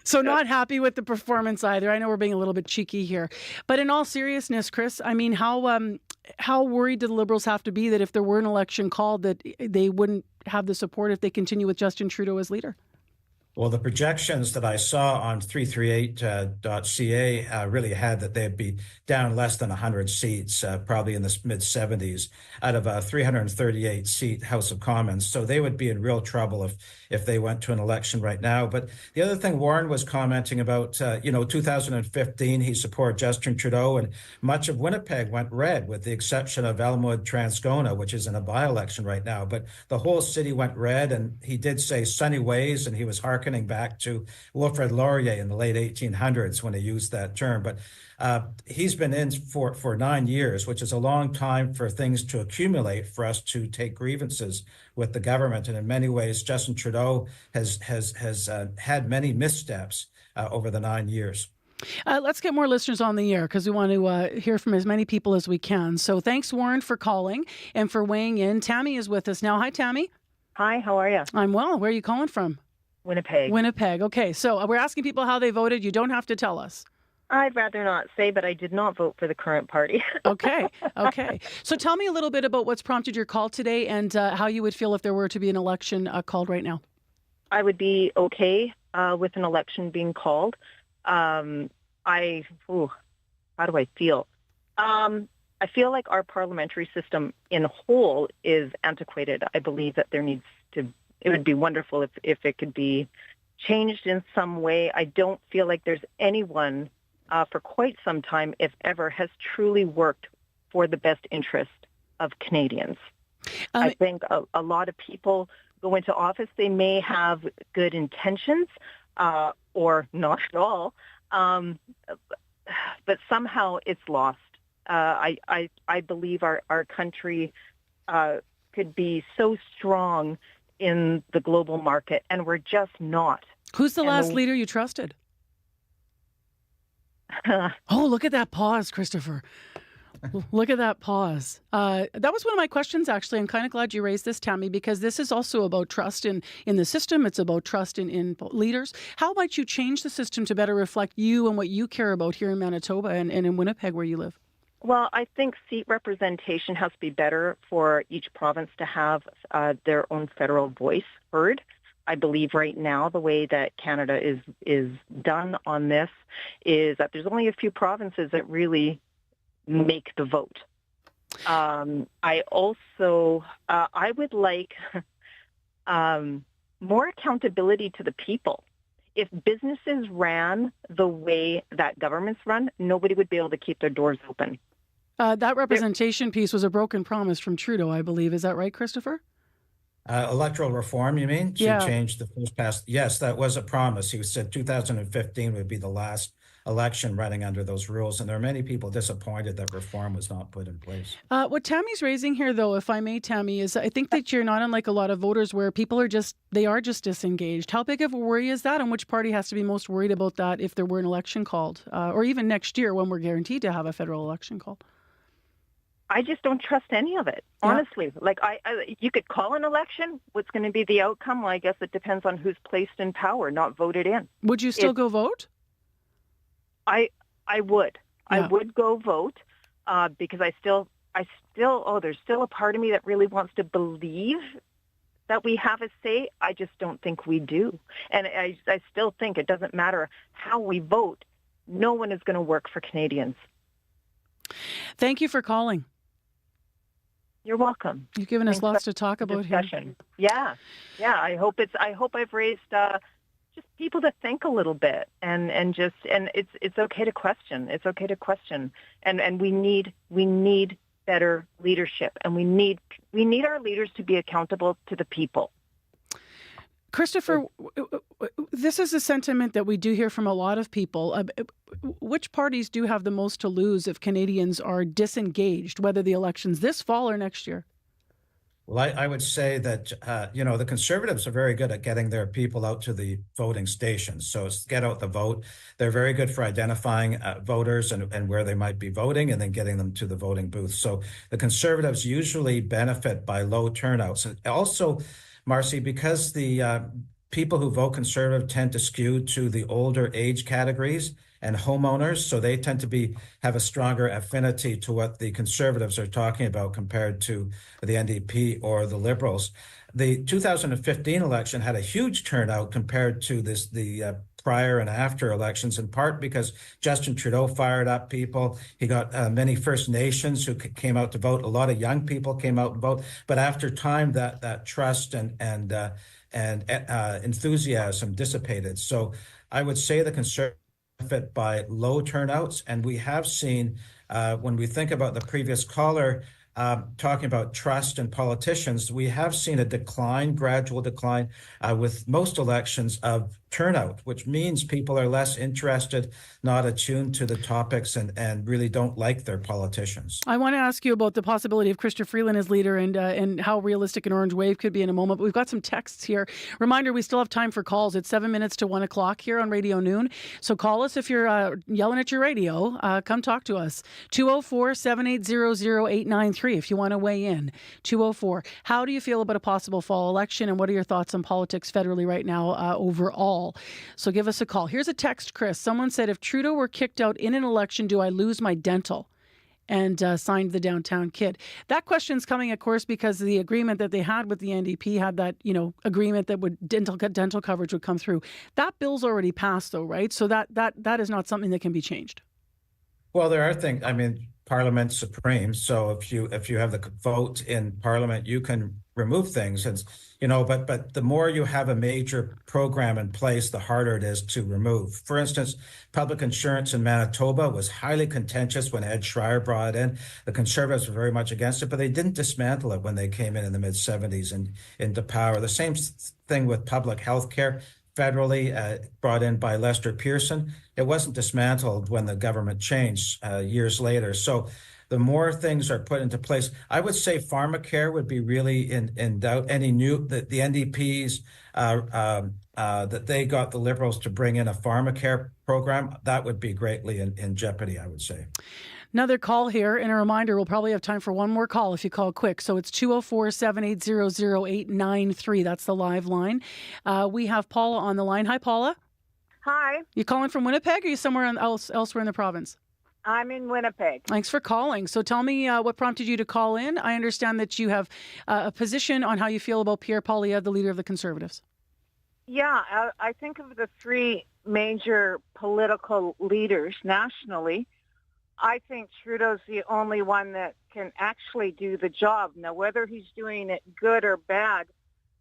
So not happy with the performance either. I know we're being a little bit cheeky here, but in all seriousness, Chris, I mean, how worried do the Liberals have to be that if there were an election called, that they wouldn't have the support if they continue with Justin Trudeau as leader? Well, the projections that I saw on 338.ca really had that they'd be down less than 100 seats, probably in the mid-70s, out of a 338-seat House of Commons. So they would be in real trouble if they went to an election right now. But the other thing Warren was commenting about, 2015, he supported Justin Trudeau, and much of Winnipeg went red, with the exception of Elmwood-Transcona, which is in a by-election right now. But the whole city went red, and he did say sunny ways, and he was harkening back to Wilfrid Laurier in the late 1800s when he used that term. But he's been in for 9 years, which is a long time for things to accumulate for us to take grievances with the government. And in many ways, Justin Trudeau has had many missteps over the 9 years. Let's get more listeners on the air, because we want to hear from as many people as we can. So thanks, Warren, for calling and for weighing in. Tammy is with us now. Hi, Tammy. Hi, how are you? I'm well. Where are you calling from? Winnipeg. Winnipeg. Okay, so we're asking people how they voted. You don't have to tell us. I'd rather not say, but I did not vote for the current party. Okay. So tell me a little bit about what's prompted your call today, and how you would feel if there were to be an election called right now. I would be okay with an election being called. How do I feel? I feel like our parliamentary system in whole is antiquated. I believe that it would be wonderful if it could be changed in some way. I don't feel like there's anyone for quite some time, if ever, has truly worked for the best interest of Canadians. I think a lot of people go into office, they may have good intentions or not at all, but somehow it's lost. I believe our country could be so strong in the global market, and we're just not. Who's the last leader you trusted? Oh, look at that pause, Christopher. Look at that pause. That was one of my questions, actually. I'm kind of glad you raised this, Tammy, because this is also about trust in the system. It's about trust in leaders. How might you change the system to better reflect you and what you care about here in Manitoba and in Winnipeg, where you live? Well, I think seat representation has to be better for each province to have their own federal voice heard. I believe right now the way that Canada is done on this is that there's only a few provinces that really make the vote. I also I would like more accountability to the people. If businesses ran the way that governments run, nobody would be able to keep their doors open. That representation piece was a broken promise from Trudeau, I believe. Is that right, Christopher? Electoral reform, you mean? Yeah. To change the first past. Yes, that was a promise. He said 2015 would be the last election running under those rules. And there are many people disappointed that reform was not put in place. What Tammy's raising here, though, if I may, Tammy, is I think that you're not unlike a lot of voters where people are just disengaged. How big of a worry is that? And which party has to be most worried about that if there were an election called? Or even next year when we're guaranteed to have a federal election called? I just don't trust any of it, honestly. Yeah. Like, you could call an election. What's going to be the outcome? Well, I guess it depends on who's placed in power, not voted in. Would you still go vote? I would. Yeah. I would go vote because there's still a part of me that really wants to believe that we have a say. I just don't think we do. And I still think it doesn't matter how we vote. No one is going to work for Canadians. Thank you for calling. You're welcome. You've given us lots to talk about here. Yeah. I hope I've raised just people to think a little bit and it's okay to question. It's okay to question. And we need better leadership, and we need our leaders to be accountable to the people. Christopher, this is a sentiment that we do hear from a lot of people. Which parties do have the most to lose if Canadians are disengaged, whether the election's this fall or next year? Well, I would say that, the Conservatives are very good at getting their people out to the voting stations. So it's get out the vote. They're very good for identifying voters and where they might be voting and then getting them to the voting booth. So the Conservatives usually benefit by low turnouts. And also, Marcy, because the people who vote Conservative tend to skew to the older age categories and homeowners, so they tend to have a stronger affinity to what the Conservatives are talking about compared to the NDP or the Liberals. The 2015 election had a huge turnout compared to the prior and after elections, in part because Justin Trudeau fired up people. He got many First Nations who came out to vote. A lot of young people came out and vote. But after time, that trust and enthusiasm dissipated. So I would say the Conservatives benefit by low turnouts, and we have seen when we think about the previous caller talking about trust in politicians, we have seen a gradual decline with most elections of turnout, which means people are less interested, not attuned to the topics, and really don't like their politicians. I want to ask you about the possibility of Chrystia Freeland as leader and how realistic an orange wave could be in a moment. But we've got some texts here. Reminder, we still have time for calls. It's 7 minutes to 1 o'clock here on Radio Noon. So call us if you're yelling at your radio. Come talk to us. 204-780-0893 if you want to weigh in. 204. How do you feel about a possible fall election, and what are your thoughts on politics federally right now overall? So give us a call. Here's a text, Chris. Someone said, if Trudeau were kicked out in an election, do I lose my dental? And signed the downtown kid. That question's coming, of course, because the agreement that they had with the NDP had that, agreement that would dental coverage would come through. That bill's already passed, though, right? So that is not something that can be changed. Well, there are things. I mean, Parliament's supreme. So if you have the vote in Parliament, you can remove things. And but the more you have a major program in place, the harder it is to remove. For instance, public insurance in Manitoba was highly contentious when Ed Schreier brought it in. The Conservatives were very much against it, but they didn't dismantle it when they came in the mid-'70s and into power. The same thing with public health care. Federally brought in by Lester Pearson. It wasn't dismantled when the government changed years later. So the more things are put into place, I would say pharmacare would be really in doubt. Any new, the NDPs, that they got the Liberals to bring in a pharmacare program, that would be greatly in jeopardy, I would say. Another call here, and a reminder, we'll probably have time for one more call if you call quick. So it's 204-780-0893. That's the live line. We have Paula on the line. Hi, Paula. Hi. You calling from Winnipeg, or are you somewhere elsewhere in the province? I'm in Winnipeg. Thanks for calling. So tell me what prompted you to call in. I understand that you have a position on how you feel about Pierre Poilievre, the leader of the Conservatives. Yeah, I think of the three major political leaders nationally. I think Trudeau's the only one that can actually do the job. Now, whether he's doing it good or bad,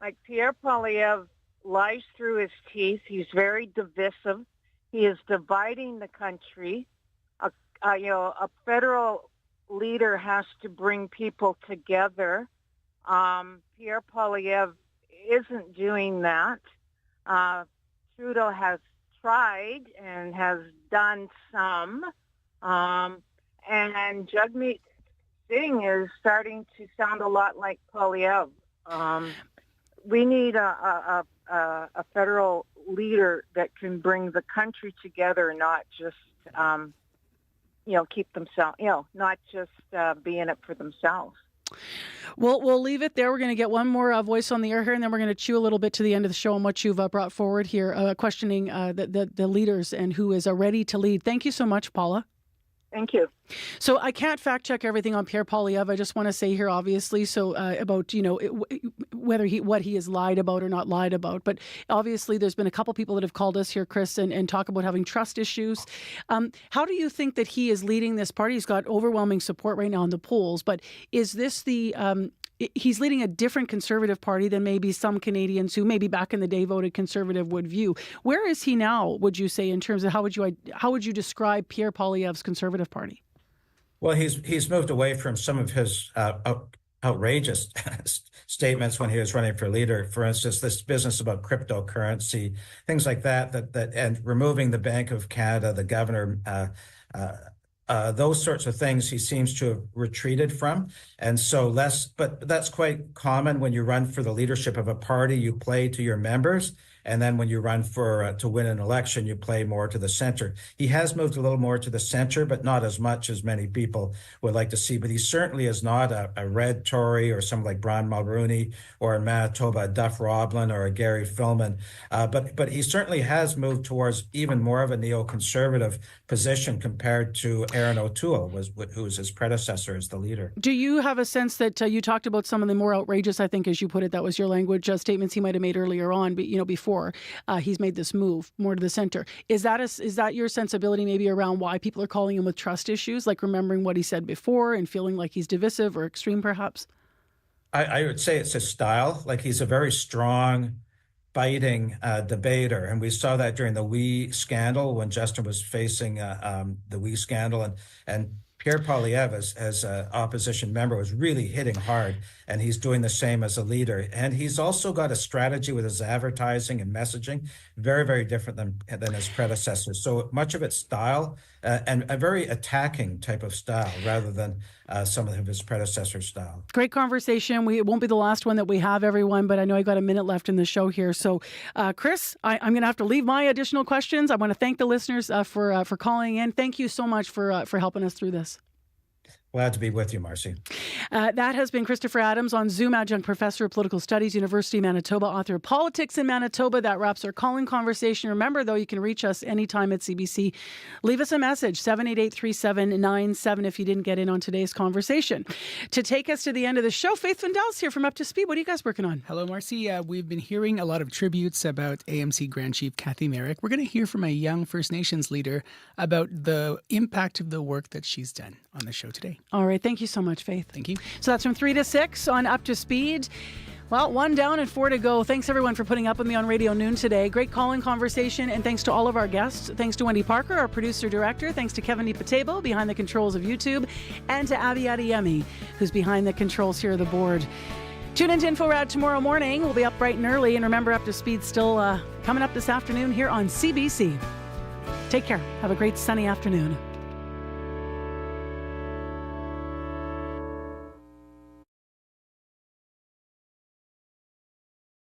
like Pierre Poilievre lies through his teeth. He's very divisive. He is dividing the country. A federal leader has to bring people together. Pierre Poilievre isn't doing that. Trudeau has tried and has done some. And Jagmeet Singh is starting to sound a lot like Poilievre. We need a federal leader that can bring the country together, not just keep themselves, not just be in it for themselves. Well, we'll leave it there. We're going to get one more voice on the air here, and then we're going to chew a little bit to the end of the show on what you've brought forward here, questioning the leaders and who is ready to lead. Thank you so much, Paula. Thank you. So I can't fact check everything on Pierre Poilievre. I just want to say here, obviously, about whether what he has lied about or not lied about. But obviously, there's been a couple people that have called us here, Chris, and talk about having trust issues. How do you think that he is leading this party? He's got overwhelming support right now in the polls. But is this he's leading a different Conservative party than maybe some Canadians who maybe back in the day voted Conservative would view? Where is he now, would you say, in terms of how would you describe Pierre Poilievre's Conservative Party? Well, he's moved away from some of his outrageous statements when he was running for leader. For instance, this business about cryptocurrency, things like that, and removing the Bank of Canada, the governor, those sorts of things he seems to have retreated from. And so but that's quite common when you run for the leadership of a party. You play to your members. And then when you run to win an election, you play more to the center. He has moved a little more to the center, but not as much as many people would like to see. But he certainly is not a red Tory or someone like Brian Mulroney, or in Manitoba, a Duff Roblin or a Gary Filmon. But he certainly has moved towards even more of a neoconservative position compared to Aaron O'Toole, who was his predecessor as the leader. Do you have a sense that you talked about some of the more outrageous, I think, as you put it, that was your language, statements he might have made earlier on, but before he's made this move more to the center. Is that your sensibility maybe around why people are calling him with trust issues, like remembering what he said before and feeling like he's divisive or extreme perhaps? I would say it's his style. Like, he's a very strong, biting debater. And we saw that during the WE scandal when Justin was facing the WE scandal. And Pierre Poilievre, as an opposition member, was really hitting hard, and he's doing the same as a leader. And he's also got a strategy with his advertising and messaging, very, very different than his predecessors. So much of it's style, and a very attacking type of style, rather than some of his predecessors' style. Great conversation. It won't be the last one that we have, everyone, but I know I got a minute left in the show here. So, Chris, I'm going to have to leave my additional questions. I want to thank the listeners for calling in. Thank you so much for helping us through this. Glad to be with you, Marcy. That has been Christopher Adams on Zoom, adjunct professor of political studies, University of Manitoba, author of Politics in Manitoba. That wraps our call-in conversation. Remember, though, you can reach us anytime at CBC. Leave us a message, 788-3797, if you didn't get in on today's conversation. To take us to the end of the show, Faith Vendell's here from Up to Speed. What are you guys working on? Hello, Marcy. We've been hearing a lot of tributes about AMC Grand Chief Kathy Merrick. We're going to hear from a young First Nations leader about the impact of the work that she's done on the show today. All right. Thank you so much, Faith. Thank you. So that's from 3 to 6 on Up to Speed. Well, 1 down and 4 to go. Thanks, everyone, for putting up with me on Radio Noon today. Great call-in conversation, and thanks to all of our guests. Thanks to Wendy Parker, our producer-director. Thanks to Kevin DiPatebo, behind the controls of YouTube. And to Abby Adeyemi, who's behind the controls here at the board. Tune in to InfoRad tomorrow morning. We'll be up bright and early. And remember, Up to Speed still coming up this afternoon here on CBC. Take care. Have a great sunny afternoon.